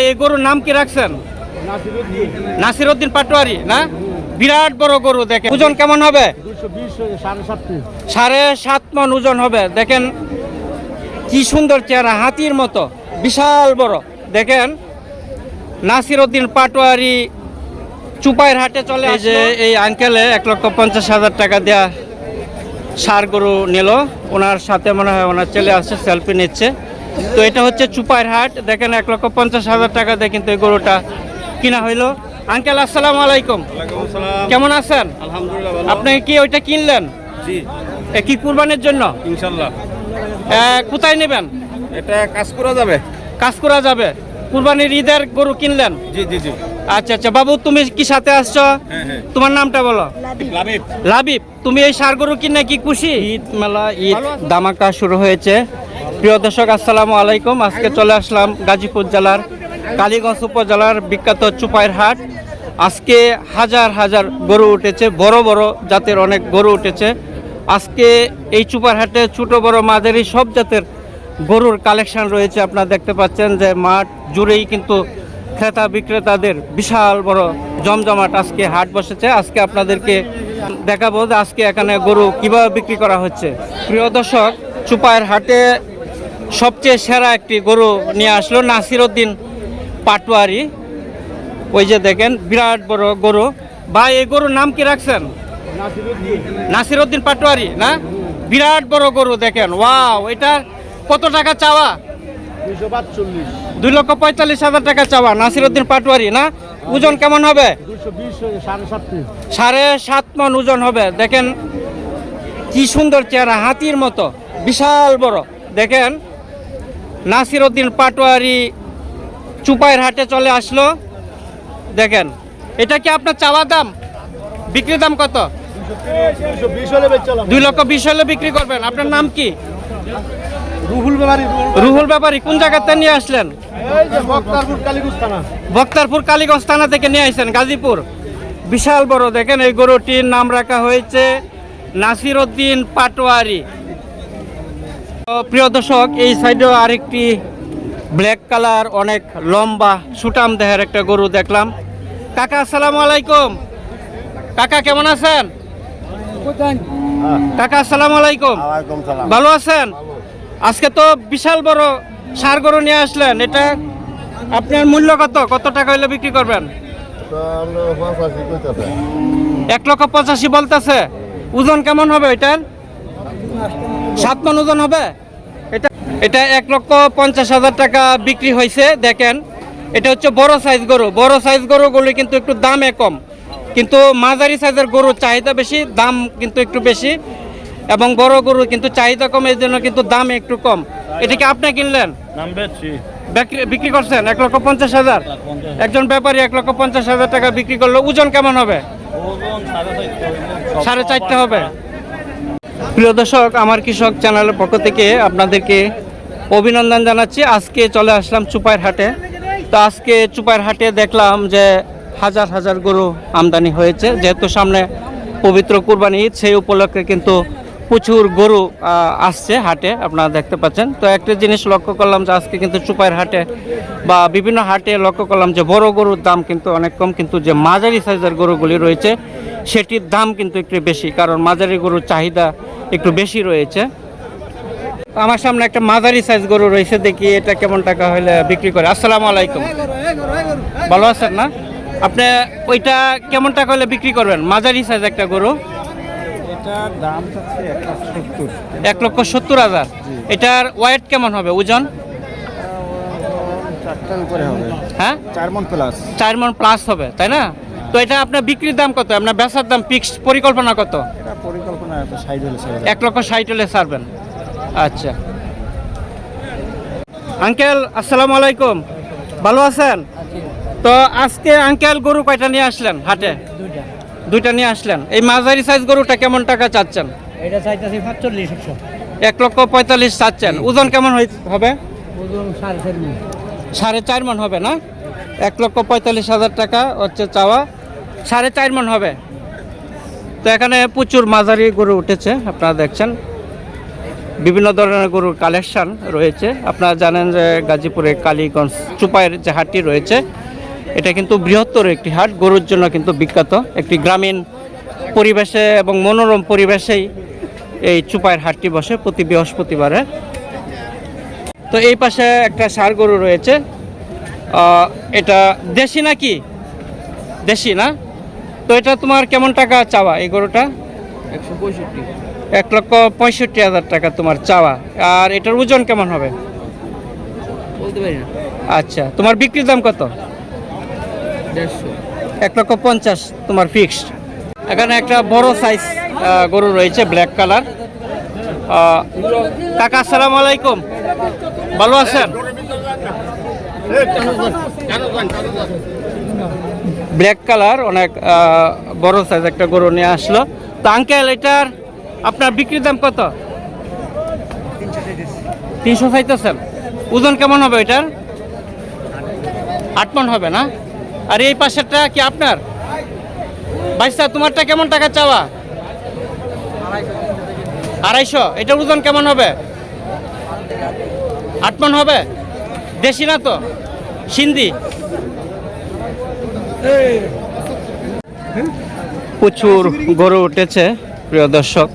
এই গরুর নাম কি রাখছেন? নাসিরউদ্দিন পাটোয়ারি না? বিরাট বড় গরু দেখেন। ওজন কেমন হবে? 7.5 মণ ওজন হবে। দেখেন কি সুন্দর চেহারা, হাতির মতো বিশাল বড়। দেখেন নাসিরউদ্দিন পাটোয়ারি চুপাইর হাটে চলে আসে। এই আঙ্কেলে 1,50,000 টাকা দেয়া ষাঁড় গরু নিল। ওনার সাথে মনে হয় ওনার ছেলে আসছে, সেলফি নিচ্ছে। তো এটা হচ্ছে চুপাইর হাট। দেখেন 1,50,000 টাকা দিয়ে কিন্তু এই গরুটা কিনা হইলো। আঙ্কেল আসসালামু আলাইকুম। কেমন আছেন? আলহামদুলিল্লাহ। আপনি কি ওইটা কিনলেন? জি কি কুরবানির জন্য? ইনশাল্লাহ। কোথায় নেবেন? এটা কাজ করা যাবে। কাজ করা যাবে। কুরবানির ঈদের গরু কিনলেন? জি জি জি। আচ্ছা আচ্ছা বাবু, তুমি কি সাথে আসছো? হ্যাঁ। তোমার নামটা বলো। লাবিব। লাবিব, তুমি এই ষাঁড় গরু কিনে কি খুশি? ঈদ মেলা, ঈদ দামাকা শুরু হয়েছে। প্রিয় দর্শক আসসালামু আলাইকুম। আজকে চলে আসলাম গাজীপুর জেলার কালীগঞ্জ উপজেলার বিখ্যাত চুপাইর হাট। আজকে হাজার হাজার গরু উঠেছে, বড় বড় জাতের অনেক গরু উঠেছে। আজকে এই চুপাইর হাটে ছোট বড় মাঝারি সব জাতের গরুর কালেকশন রয়েছে। আপনারা দেখতে পাচ্ছেন যে মাঠ জুড়েই কিন্তু ক্রেতা বিক্রেতাদের বিশাল বড় জমজমাট আজকে হাট বসেছে। আজকে আপনাদেরকে দেখাবো যে আজকে এখানে গরু কিভাবে বিক্রি করা হচ্ছে। প্রিয় দর্শক, চুপাইর হাটে সবচেয়ে সেরা একটি গরু নিয়ে আসলো নাসিরউদ্দিন পাটোয়ারি। ওই যে দেখেন বিরাট বড় গরু। ভাই এই গরুর নাম কি রাখছেন? নাসিরউদ্দিন পাটোয়ারি না? বিরাট বড় গরু দেখেন। ওয়াও, এটা কত টাকা চাওয়া? 2,45,000 টাকা চাওয়া। নাসিরউদ্দিন পাটোয়ারি না? ওজন কেমন হবে? 7.5 মণ ওজন হবে। দেখেন কি সুন্দর চেহারা, হাতির মতো বিশাল বড়। দেখেন নাসিরউদ্দিন পাটোয়ারি চুপাইর হাটে চলে আসলো। দেখেন এটা কি আপনার চাওয়া দাম? বিক্রি দাম কত? 2,20,000 হলে বিক্রি করবেন। আপনার নাম কি? রুহুল ব্যাপারী। কোন জায়গাতে নিয়ে আসলেন? বক্তারপুর কালীগঞ্জ থানা থেকে নিয়ে আসছেন গাজীপুর। বিশাল বড়। দেখেন এই গরুটির নাম রাখা হয়েছে নাসিরউদ্দিন পাটোয়ারি। প্রিয় দর্শক, এই সাইডেও আরেকটি ব্ল্যাক কালার অনেক লম্বা সুটাম দেহের একটা গরু দেখলাম। কাকা আসসালামু আলাইকুম। কাকা কেমন আছেন? কাকা আসসালামু আলাইকুম। ভালো আছেন? আজকে তো বিশাল বড় ষাঁড় গরু নিয়ে আসলেন। এটা আপনার মূল্য কত? কত টাকা হইলে বিক্রি করবেন? 1,85,000 বলতেছে। ওজন কেমন হবে এটার? 7 মণ ওজন হবে। এটা 1,50,000 টাকা বিক্রি হয়েছে। দেখেন এটা হচ্ছে বড় সাইজ গরু। বড় সাইজ গরুগুলি কিন্তু একটু দামে কম, কিন্তু মাঝারি সাইজের গরুর চাহিদা বেশি, দাম কিন্তু একটু বেশি। এবং বড় গরু কিন্তু চাহিদা কম, এই জন্য কিন্তু দাম একটু কম। এটা কি আপনি কিনলেন? বিক্রি করছেন 1,50,000। একজন ব্যাপারী 1,50,000 টাকা বিক্রি করলো। ওজন কেমন হবে? 4.5 হবে। প্রিয় দর্শক, আমার কৃষক চ্যানেলের পক্ষ থেকে আপনাদেরকে অভিনন্দন জানাচ্ছি। আজকে চলে আসলাম চুপাইর হাটে। তো আজকে চুপাইর হাটে দেখলাম যে হাজার হাজার গরু আমদানি হয়েছে। যেহেতু সামনে পবিত্র কুরবানি ঈদ, সেই উপলক্ষে কিন্তু প্রচুর গরু আসছে হাটে, আপনারা দেখতে পাচ্ছেন। তো একটা জিনিস লক্ষ্য করলাম যে আজকে কিন্তু চুপাইর হাটে বা বিভিন্ন হাটে লক্ষ্য করলাম যে বড় গরুর দাম কিন্তু অনেক কম, কিন্তু যে মাঝারি সাইজের গরুগুলি রয়েছে সেটির দাম কিন্তু একটু বেশি, কারণ মাঝারি গরুর চাহিদা একটু বেশি রয়েছে। আমার সামনে একটা মাঝারি সাইজ গরু রয়েছে, দেখি এটা কেমন টাকা হলে বিক্রি করে। আসসালামু আলাইকুম। ভালো আছেন না? আপনি ওইটা কেমন টাকা হলে বিক্রি করবেন? মাঝারি সাইজ একটা গরু। এটার দাম হচ্ছে 1,70,000। এটার ওয়েট কেমন হবে? ওজন 4টার উপরে হবে। হ্যাঁ, 4 মণ প্লাস। 4 মণ প্লাস হবে, তাই না? তো এটা আপনার বিক্রির দাম কত? আপনার বেচার দাম ফিক্সড পরিকল্পনা কত? এটা পরিকল্পনা এত 60 হলে 1,60,000 হলে ছাড়বেন। আচ্ছা আঙ্কেল আসসালামু আলাইকুম। ভালো আছেন? তো আজকে আঙ্কেল গরু কয়টা নিয়ে আসলেন হাটে? দুইটা নিয়ে আসলেন। এই মাঝারি সাইজ গরুটা কেমন টাকা চাচ্ছেন? এটা চাইতেছি 45,000। 1,45,000 চাচ্ছেন। ওজন কেমন হবে? ওজন 4.5 মণ। 4.5 মণ হবে না? 1,45,000 টাকা হচ্ছে চাওয়া, 4.5 মণ হবে। তো এখানে প্রচুর মাঝারি গরু উঠেছে, আপনারা দেখছেন বিভিন্ন ধরনের গরুর কালেকশন রয়েছে। আপনারা জানেন যে গাজীপুরে কালীগঞ্জ চুপাইয়ের যে হাটটি রয়েছে এটা কিন্তু বৃহত্তর একটি হাট, গরুর জন্য কিন্তু বিখ্যাত। একটি গ্রামীণ পরিবেশে এবং মনোরম পরিবেশেই এই চুপাইয়ের হাটটি বসে প্রতি বৃহস্পতিবারে। তো এই পাশে একটা ষাঁড় গরু রয়েছে, এটা দেশি নাকি? দেশি না? তো এটা তোমার কেমন টাকা চাওয়া এই গরুটা? 1,65,000 টাকা তোমার চাওয়া। আর এটার ওজন কেমন হবে বলতে পারি না। আচ্ছা, তোমার বিক্রির দাম কত? 1,50,000 তোমার ফিক্সড। এখানে একটা বড় সাইজ গরু রয়েছে, ব্ল্যাক কালার। কাকা আসসালামু আলাইকুম, ভালো আছেন? ব্ল্যাক কালার অনেক বড় সাইজ একটা গরু নিয়ে আসলো। তো আঙ্কেল, এটার আপনার বিক্রির দাম কত? 300 চাইতেছেন। ওজন কেমন হবে এটার? 8 মণ হবে না? আর এই পাশেরটা কি আপনার? ভাইসা, তোমারটা কেমন টাকা চাওয়া? 250। এটার ওজন কেমন হবে? 8 মণ হবে? দেশি না তো, সিন্ধি? প্রচুর গরু উঠেছে প্রিয় দর্শক,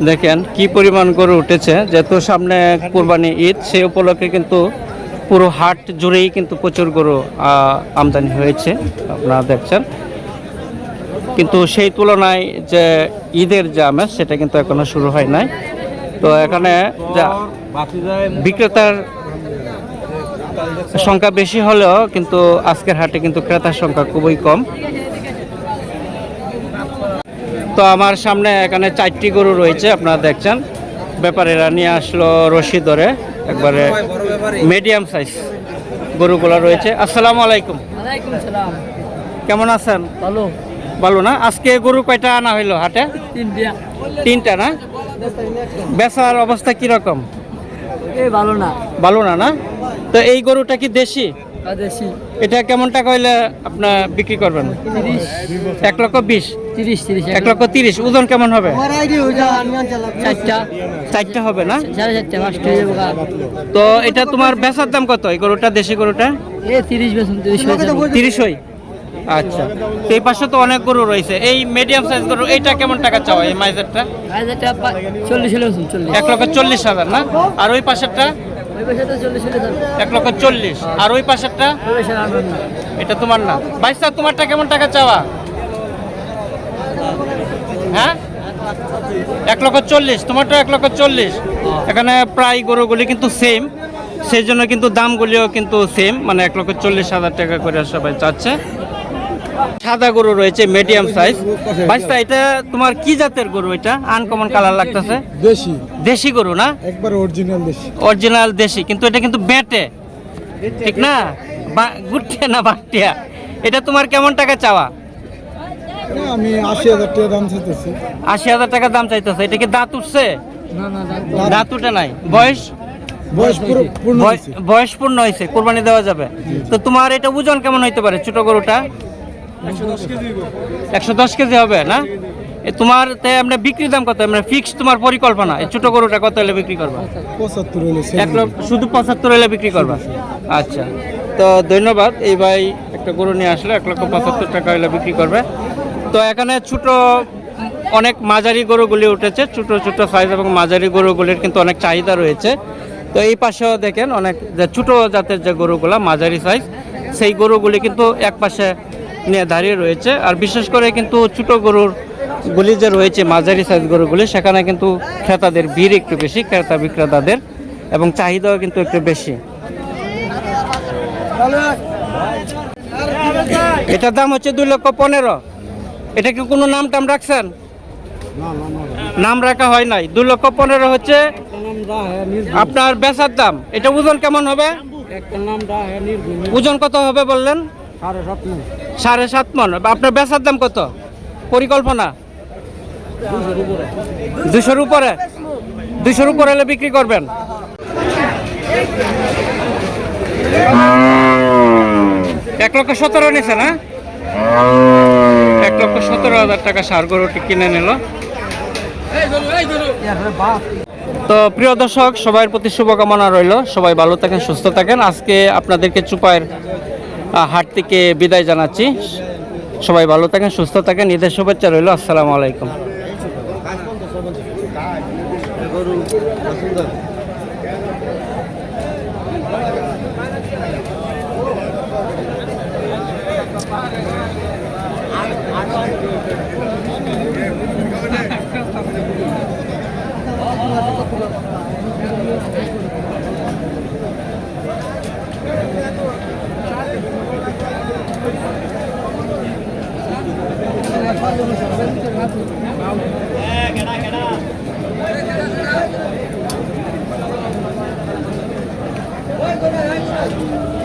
দেখেন কি পরিমাণ গরু উঠেছে। যেহেতু সামনে কুরবানি ঈদ, সেই উপলক্ষে কিন্তু পুরো হাট জুড়েই কিন্তু প্রচুর গরু আমদানি হয়েছে, আপনারা দেখছেন। কিন্তু সেই তুলনায় যে ঈদের যে আমেজ সেটা কিন্তু এখনো শুরু হয় নাই। তো এখানে যা বিক্রেতার সংখ্যা বেশি হলেও কিন্তু আজকের হাটে কিন্তু ক্রেতার সংখ্যা খুবই কম। তো আমার সামনে এখানে 4টি গরু রয়েছে, আপনারা দেখছেন। ব্যাপারীরা নিয়ে আসলো রশি ধরে, একবারে মিডিয়াম সাইজ গরুগুলো রয়েছে। আসসালামু আলাইকুম। ওয়ালাইকুম সালাম। কেমন আছেন? ভালো। ভালো না? আজকে গরু কয়টা আনা হইলো হাটে? 3টা না? বেচার অবস্থা কিরকম? ভালো না। ভালো না না? তো এই গরুটা কি দেশি? দেশি। এটা কেমন টাকা হইলে আপনার বিক্রি করবেন? 1,20,000। 30। 1,30,000। ওজন কেমন হবে? 4টা হবে না? 4.5 তো এটা তোমার বেচার দাম কত এই গরুটা, দেশি গরুটা? 30 হয়। আচ্ছা, তো এই পাশে তো অনেক গরু রয়েছে। এই মিডিয়াম সাইজ গরু এইটা কেমন টাকা চাও? এই মাইজেরটা 1,40,000 না? আর ওই পাশেরটা 1,40,000। আর ওই পাশেরটা? এটা তোমার না? ভাইসা, তোমারটা কেমন টাকা চাওয়া? হ্যাঁ, 1,40,000। তোমারটা 1,40,000। এখানে প্রায় গরুগুলি কিন্তু সেম, সেই জন্য কিন্তু দামগুলিও কিন্তু সেম, মানে 1,40,000 টাকা করে সবাই চাচ্ছে। সাদা গরু রয়েছে মিডিয়াম সাইজ। ভাইসা, এটা তোমার কি জাতের গরু? এটা আনকমন কালার লাগতেছে। দেশি। দেশি গরু না? একবার অরিজিনাল দেশি। অরিজিনাল দেশি, কিন্তু এটা কিন্তু বেটে, ঠিক না? গুটিয়া না বাটিয়া? এটা তোমার কেমন টাকা চাওয়া? আমি 80,000 টাকা দাম চাইতেছি। 80,000 টাকা দাম চাইতেছে। এটা কি দাঁত উঠছে? দাঁত উঠে নাই। বয়স বয়স পূর্ণ হয়েছে, কোরবানি দেওয়া যাবে। তো তোমার এটা ওজন কেমন হইতে পারে ছোট গরুটা? 110 কেজি হবে না? তোমার তাই আমরা বিক্রির দাম কত? আমরা ফিক্সড তোমার পরিকল্পনা এই ছোট গরুটা কত হলে বিক্রি করবা? 75 হলে শুধু 75 হলে বিক্রি করবা? আচ্ছা, তো ধন্যবাদ। এই ভাই একটা গরু নিয়ে আসলে 1,75,000 টাকা হলে বিক্রি করবে। তো এখানে ছোট অনেক মাঝারি গরুগুলি উঠেছে, ছোট ছোট সাইজ এবং মাঝারি গরুগুলির কিন্তু অনেক চাহিদা রয়েছে। তো এই পাশেও দেখেন অনেক যে ছোট জাতের যে গরুগুলা মাঝারি সাইজ, সেই গরুগুলি কিন্তু এক পাশে নিয়ে দাঁড়িয়ে রয়েছে। আর বিশেষ করে কিন্তু ছোট গরুর গুলি যে রয়েছে মাঝারি সাইজ গরুগুলি, সেখানে কিন্তু ক্রেতাদের ভিড় একটু বেশি, ক্রেতা বিক্রেতাদের, এবং চাহিদাও কিন্তু একটু বেশি। এটার দাম হচ্ছে 2,15,000। এটা কি কোনো নাম টাম রাখছেন? নাম রাখা হয় নাই। 2,15,000 হচ্ছে আপনার বেচার দাম। এটা ওজন কেমন হবে? ওজন কত হবে বললেন? 7.5 মণ। আপনার বেচার দাম কত? পরিকল্পনা 200-র উপরে? 200-র উপরে হলে বিক্রি করবেন? 1,17,000 নিছে না? 1,17,000 টাকা ষাঁড় গরুটি কিনে নিল। তো প্রিয় দর্শক, সবার প্রতি শুভকামনা রইল, সবাই ভালো থাকেন, সুস্থ থাকেন। আজকে আপনাদেরকে চুপাইয়ের হাট থেকে বিদায় জানাচ্ছি। সবাই ভালো থাকেন, সুস্থ থাকেন, ঈদের শুভেচ্ছা রইল। আসসালামু আলাইকুম। Oye,